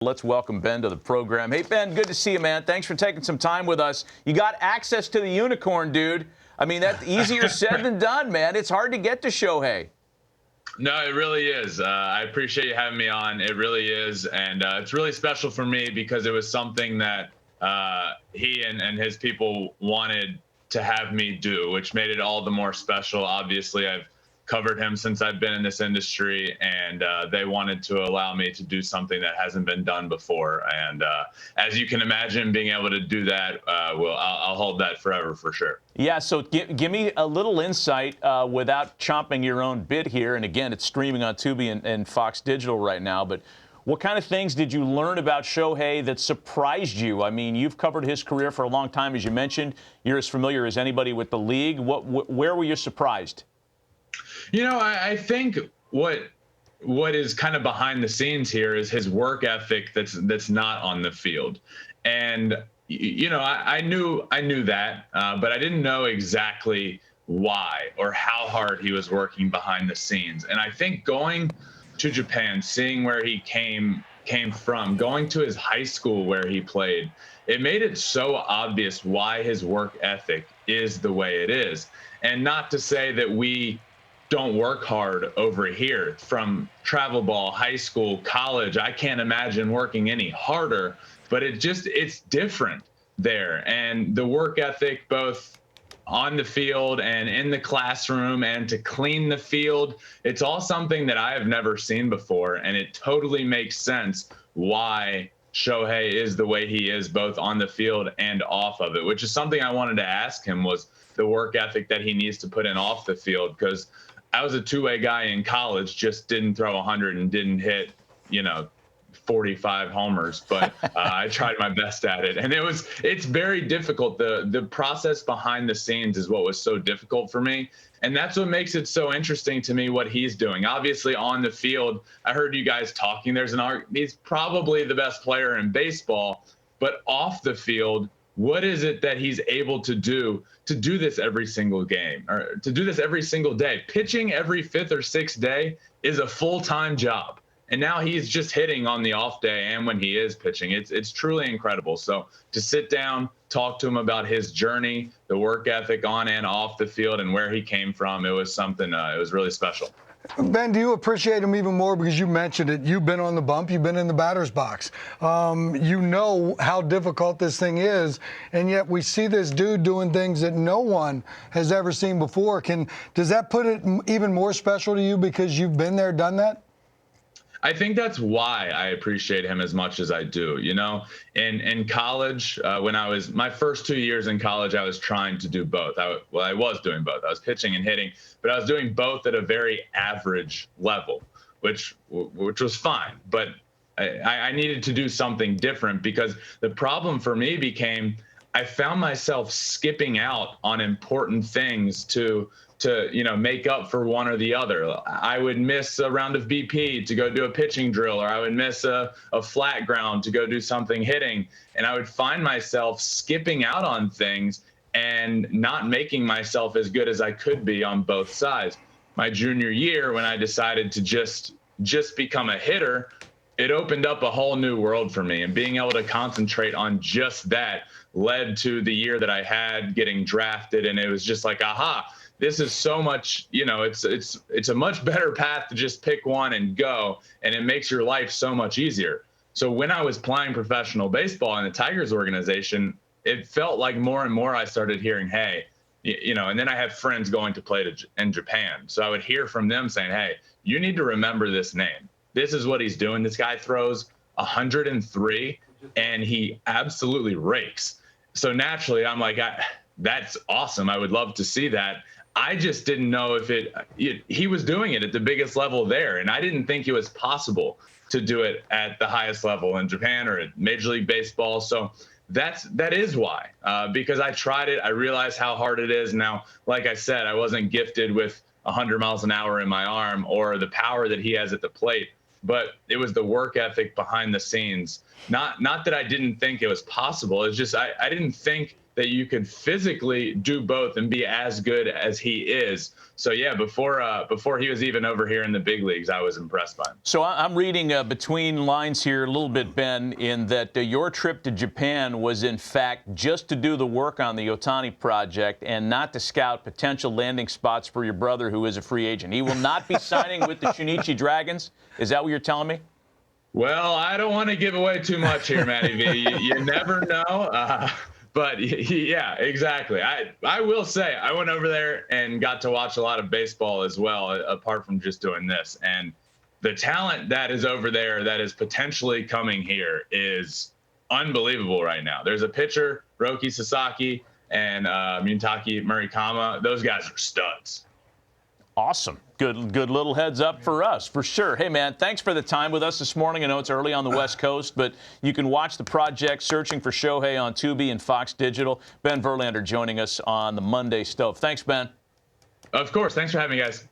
Let's welcome Ben to the program. Hey, Ben, good to see you, man. Thanks for taking some time with us. You got access to the unicorn, dude. I mean, that's easier said than done, man. It's hard to get to Shohei. No, it really is. I appreciate you having me on. It really is. And it's really special for me because it was something that he and his people wanted to have me do, which made it all the more special. Obviously, I've covered him since I've been in this industry, and they wanted to allow me to do something that hasn't been done before. And as you can imagine, being able to do that, I'll hold that forever for sure. Yeah, so give me a little insight without chomping your own bit here. And again, it's streaming on Tubi and Fox Digital right now. But what kind of things did you learn about Shohei that surprised you? I mean, you've covered his career for a long time, as you mentioned. You're as familiar as anybody with the league. Where were you surprised? You know, I think what is kind of behind the scenes here is his work ethic that's not on the field. And you know, I knew that, but I didn't know exactly why or how hard he was working behind the scenes. And I think going to Japan, seeing where he came from, going to his high school where he played, it made it so obvious why his work ethic is the way it is. And not to say that we don't work hard over here. From travel ball, high school, college, I can't imagine working any harder, but it's different there. And the work ethic, both on the field and in the classroom, and to clean the field, it's all something that I have never seen before. And it totally makes sense why Shohei is the way he is, both on the field and off of it, which is something I wanted to ask him, was the work ethic that he needs to put in off the field. Because I was a two-way guy in college, just didn't throw 100 and didn't hit, 45 homers, but I tried my best at it. And it's very difficult. The process behind the scenes is what was so difficult for me. And that's what makes it so interesting to me, what he's doing. Obviously on the field, I heard you guys talking, he's probably the best player in baseball, but off the field, what is it that he's able to do this every single game, or to do this every single day? Pitching every fifth or sixth day is a full-time job. And now he's just hitting on the off day and when he is pitching. It's truly incredible. So to sit down, talk to him about his journey, the work ethic on and off the field, and where he came from, it was something, it was really special. Ben, do you appreciate him even more because you mentioned it? You've been on the bump. You've been in the batter's box. You know how difficult this thing is, and yet we see this dude doing things that no one has ever seen before. Does that put it even more special to you because you've been there, done that? I think that's why I appreciate him as much as I do. In college, when I was my first 2 years in college, I was trying to do both. I was doing both. I was pitching and hitting, but I was doing both at a very average level, which was fine. But I needed to do something different, because the problem for me became I found myself skipping out on important things to make up for one or the other. I would miss a round of BP to go do a pitching drill, or I would miss a flat ground to go do something hitting. And I would find myself skipping out on things and not making myself as good as I could be on both sides. My junior year, when I decided to just become a hitter, it opened up a whole new world for me, and being able to concentrate on just that led to the year that I had getting drafted. And it was just like, aha, this is so much, it's a much better path to just pick one and go, and it makes your life so much easier. So when I was playing professional baseball in the Tigers organization, it felt like more and more I started hearing, hey, and then I have friends going to play in Japan. So I would hear from them saying, hey, you need to remember this name. This is what he's doing. This guy throws 103 and he absolutely rakes. So naturally, I'm like, that's awesome. I would love to see that. I just didn't know if he was doing it at the biggest level there. And I didn't think it was possible to do it at the highest level in Japan or at Major League Baseball. So that is why, because I tried it. I realized how hard it is. Now, like I said, I wasn't gifted with 100 miles an hour in my arm or the power that he has at the plate, but it was the work ethic behind the scenes. Not that I didn't think it was possible. It's just I didn't think that you could physically do both and be as good as he is. So yeah, before he was even over here in the big leagues, I was impressed by him. So I'm reading between lines here a little bit, Ben, in that your trip to Japan was in fact just to do the work on the Ohtani project and not to scout potential landing spots for your brother, who is a free agent. He will not be signing with the Shunichi Dragons. Is that what you're telling me? Well, I don't want to give away too much here, Matty V. You never know. But yeah, exactly. I will say I went over there and got to watch a lot of baseball as well, apart from just doing this. And the talent that is over there that is potentially coming here is unbelievable right now. There's a pitcher, Roki Sasaki, and Muntaki Murikama. Those guys are studs. Awesome. Good little heads up for us, for sure. Hey, man, thanks for the time with us this morning. I know it's early on the West Coast, but you can watch the project Searching for Shohei on Tubi and Fox Digital. Ben Verlander joining us on the Monday Stove. Thanks, Ben. Of course. Thanks for having me, guys.